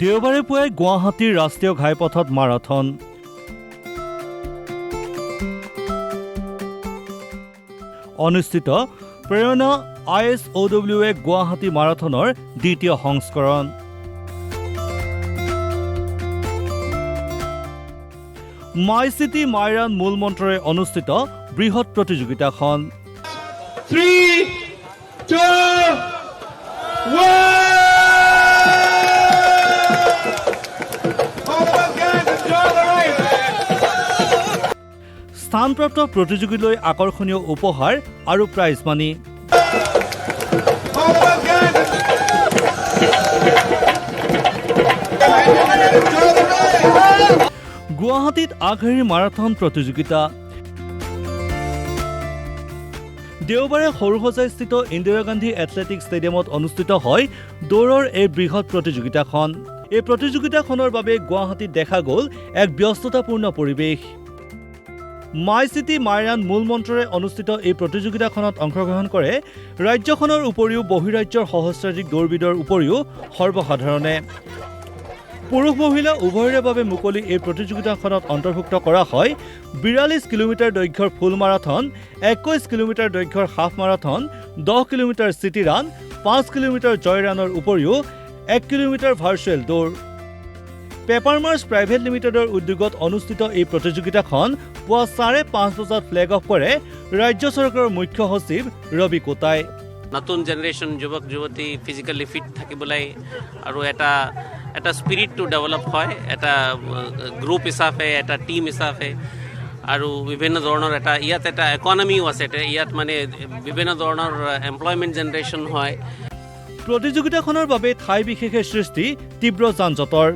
দেওবাৰে পুৱাই গুৱাহাটীৰ ৰাষ্ট্ৰীয় ঘাইপথত মাৰাথন। অনুষ্ঠিত প্ৰেৰণা ISOWA গুৱাহাটী মাৰাথনৰ দ্বিতীয় সংস্কৰণ। মাই চিটি মাই ৰান মূল মন্ত্ৰৰে অনুষ্ঠিত বৃহৎ প্ৰতিযোগিতাখন। 3, 2, 1! স্থানপ্ৰাপ্ত প্ৰতিযোগীলৈ আকৰ্ষণীয় উপহাৰ আৰু প্ৰাইজ মানি। গুৱাহাটীত আগশাৰীৰ মাৰাথন প্ৰতিযোগিতা। দেওবাৰে সৰুসজাইস্থিত ইন্দিৰা গান্ধী এথলেটিক ষ্টেডিয়ামত অনুষ্ঠিত হয় দৌৰৰ এই বৃহৎ প্ৰতিযোগিতাখন। এই প্ৰতিযোগিতাখনৰ বাবে গুৱাহাটীত দেখা গ'ল এক ব্যস্ততাপূৰ্ণ পৰিৱেশ। মাই চিটি মাই ৰান মূল মন্ত্ৰৰে অনুষ্ঠিত এই প্ৰতিযোগিতাখনত অংশগ্ৰহণ কৰে ৰাজ্যখনৰ উপৰিও বহিৰাজ্যৰ সহস্ৰাধিক দৌৰবিদৰ উপৰিও সৰ্বসাধাৰণে। পুৰুষ মহিলা উভয়ৰে বাবে মুকলি এই প্ৰতিযোগিতাখনত অন্তৰ্ভুক্ত কৰা হয় 42 কিলোমিটাৰ দৈৰ্ঘ্যৰ ফুল মাৰাথন, 21 কিলোমিটাৰ দৈৰ্ঘ্যৰ half marathon, 10 kilometre city run, 5 kilometre joy ৰানৰ উপৰিও 1 কিলোমিটাৰ ভাৰ্চুৱেল দৌৰ। পেপাৰ মাৰ্চ প্ৰাইভেট লিমিটেডৰ উদ্যোগত অনুষ্ঠিত এই প্ৰতিযোগিতাখন পুৱা 5:30 বজাত ফ্লেগ অফ কৰে ৰাজ্য চৰকাৰৰ মুখ্য সচিব ৰবি কোটাই। নতুন জেনেৰেশ্যন যুৱক যুৱতী ফিজিকেলি ফিট থাকিবলৈ আৰু এটা স্পিৰিটটো ডেভেলপ হয়, এটা গ্ৰুপ হিচাপে, এটা টিম হিচাপে, আৰু বিভিন্ন ধৰণৰ ইয়াত এটা ইকনমিও আছে। ইয়াত মানে বিভিন্ন ধৰণৰ এমপ্লয়মেণ্ট জেনেৰেশ্যন হয়। প্ৰতিযোগিতাখনৰ বাবে ঠাই বিশেষে সৃষ্টি তীব্ৰ যান-জঁটৰ।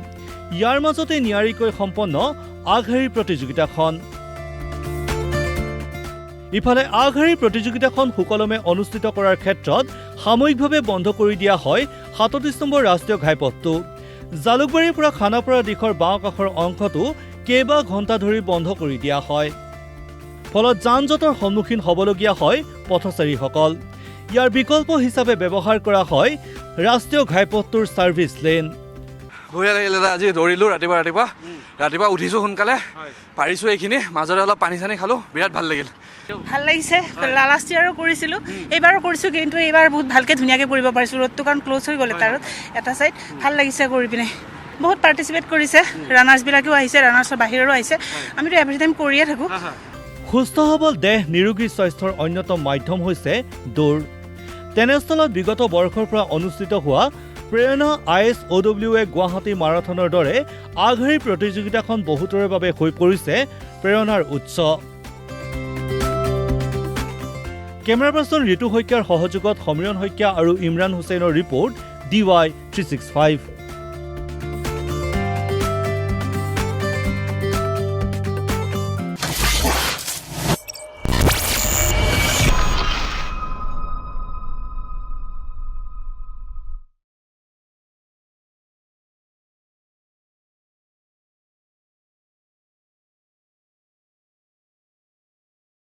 ইয়াৰ মাজতে নিয়াৰিকৈ সম্পন্ন আগশাৰীৰ প্ৰতিযোগিতাখন। ইফালে আগশাৰীৰ প্ৰতিযোগিতাখন সুকলমে অনুষ্ঠিত কৰাৰ ক্ষেত্ৰত সাময়িকভাৱে বন্ধ কৰি দিয়া হয় 37 নম্বৰ ৰাষ্ট্ৰীয় ঘাইপথটো। জালুকবাৰীৰ পৰা খানাপাৰা দিশৰ বাওঁ কাষৰ অংশটো কেইবা ঘণ্টা ধৰি বন্ধ কৰি দিয়া হয়। ফলত যান-জঁটৰ সন্মুখীন হ'বলগীয়া হয় পথচাৰীসকল। ইয়াৰ বিকল্প হিচাপে ব্যৱহাৰ কৰা হয় ৰাষ্ট্ৰীয় ঘাইপথটোৰ ছাৰ্ভিচ লেন। বঢ়িয়া লাগিলে দাদা, আজি দৌৰিলোঁ ৰাতিপুৱা উঠিছোঁ সোনকালে, পাৰিছোঁ এইখিনি, মাজতে অলপ পানী চানী খালোঁ, বিৰাট ভাল লাগিল। ভাল লাগিছে। লাষ্ট ইয়াৰো কৰিছিলোঁ, এইবাৰো কৰিছোঁ, কিন্তু এইবাৰ বহুত ভালকৈ ধুনীয়াকৈ কৰিব পাৰিছোঁ। ৰ'দটো কাৰণ ক্ল'জ হৈ গ'ল এটা ছাইড। ভাল লাগিছে কৰি পিনে। বহুত পাৰ্টিচিপেট কৰিছে, ৰানাৰ্ছবিলাকেও আহিছে, ৰানাৰ্ছৰ বাহিৰৰো আহিছে। আমিতো এভৰি টাইম কৰিয়ে থাকোঁ। সুস্থ সবল দেহ নিৰোগী স্বাস্থ্যৰ অন্যতম মাধ্যম হৈছে দৌৰ। তেনেস্থলত বিগত বৰ্ষৰ পৰা অনুষ্ঠিত হোৱা প্ৰেৰণা ISOWA গুৱাহাটী মাৰাথনৰ দৰে আগশাৰীৰ প্ৰতিযোগিতাখন বহুতৰে বাবে হৈ পৰিছে প্ৰেৰণাৰ উৎস। কেমেৰা পাৰ্চন ঋতু শইকীয়াৰ সহযোগত সমীৰণ শইকীয়া আৰু ইমৰান হুছেইনৰ ৰিপৰ্ট DY 365।